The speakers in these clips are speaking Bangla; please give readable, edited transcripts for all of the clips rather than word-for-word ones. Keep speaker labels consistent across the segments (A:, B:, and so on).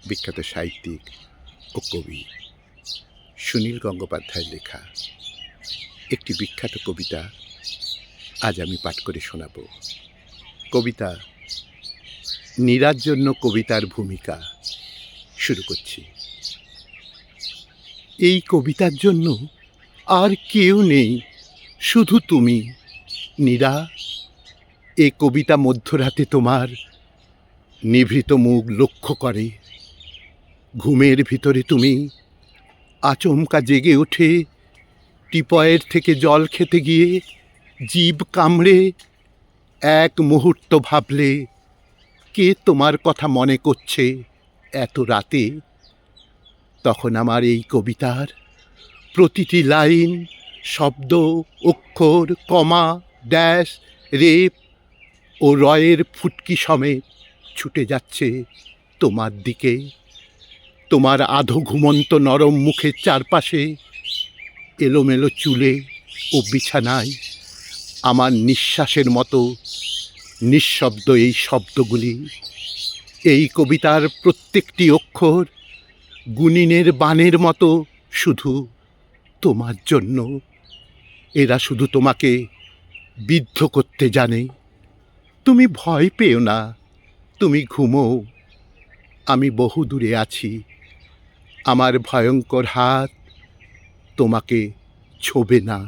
A: বিখ্যাত সাহিত্যিক ও কবি সুনীল গঙ্গোপাধ্যায়ের লেখা একটি বিখ্যাত কবিতা আজ আমি পাঠ করে শোনাব। কবিতা নীরার জন্য কবিতার ভূমিকা। শুরু করছি। এই কবিতার জন্য আর কেউ নেই, শুধু তুমি নীরা। এ কবিতা মধ্যরাতে তোমার নিভৃত মুখ লক্ষ্য করে। ঘুমের ভিতরে তুমি আচমকা জেগে ওঠে, টিপয়ের থেকে জল খেতে গিয়ে জিভ কামড়ে এক মুহূর্ত ভাবলে কে তোমার কথা মনে করছে এত রাতে। তখন আমার এই কবিতার প্রতিটি লাইন, শব্দ, অক্ষর, কমা, ড্যাশ, রেপ ও রয়ের ফুটকি সমেত ছুটে যাচ্ছে তোমার দিকে। তোমার আধো ঘুমন্ত নরম মুখের চারপাশে, এলোমেলো চুলে ও বিছানায় আমার নিঃশ্বাসের মতো নিঃশব্দ এই শব্দগুলি। এই কবিতার প্রত্যেকটি অক্ষর গুনিনের বাণের মতো, শুধু তোমার জন্য। এরা শুধু তোমাকে বিদ্ধ করতে জানে। তুমি ভয় পেও না, তুমি ঘুমোও। আমি বহু দূরে আছি, আমার ভয়ঙ্কর হাত তোমাকে ছোঁবে না।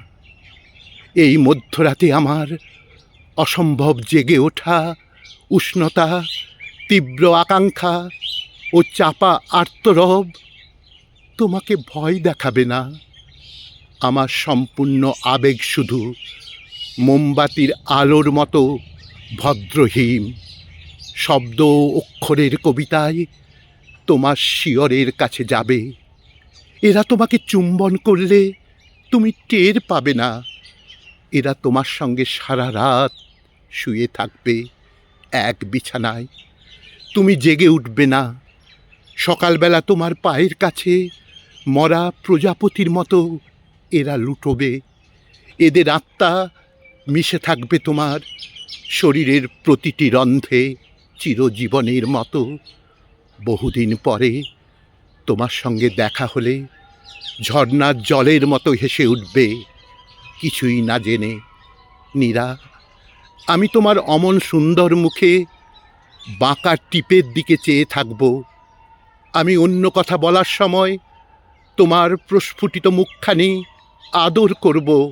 A: এই মধ্যরাতে আমার অসম্ভব জেগে ওঠা উষ্ণতা, তীব্র আকাঙ্ক্ষা ও চাপা আর্তরব তোমাকে ভয় দেখাবে না। আমার সম্পূর্ণ আবেগ শুধু মোমবাতির আলোর মতো ভদ্রহীন। শব্দ ও অক্ষরের কবিতায় তোমার শিয়রের কাছে যাবে। এরা তোমাকে চুম্বন করলে তুমি টের পাবে না। এরা তোমার সঙ্গে সারা রাত শুয়ে থাকবে এক বিছানায়। তুমি জেগে উঠবে না। সকালবেলা তোমার পায়ের কাছে মরা প্রজাপতির মতো এরা লুটোবে। এদের আত্মা মিশে থাকবে তোমার শরীরের প্রতিটি রন্ধ্রে চিরজীবনের মতো। বহুদিন পরে তোমার সঙ্গে দেখা হলে ঝর্ণার জলের মতো হেসে উঠবে, কিছুই না জেনে। নীরা, আমি তোমার অমন সুন্দর মুখে বাঁকা টিপের দিকে চেয়ে থাকব। আমি অন্য কথা বলার সময় তোমার প্রস্ফুটিত মুখখানি আদর করব।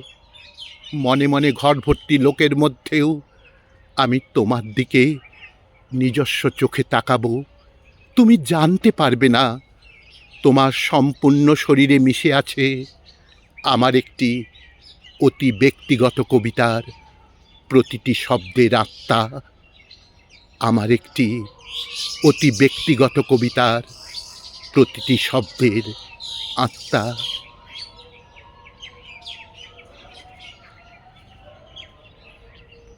A: মনে মনে ঘর ভর্তি লোকের মধ্যেও আমি তোমার দিকে নিজস্ব চোখে তাকাবো। তুমি জানতে পারবে না, তোমার সম্পূর্ণ শরীরে মিশে আছে আমার একটি অতি ব্যক্তিগত কবিতার প্রতিটি শব্দের আত্মা। আমার একটি অতি ব্যক্তিগত কবিতার প্রতিটি শব্দের আত্মা।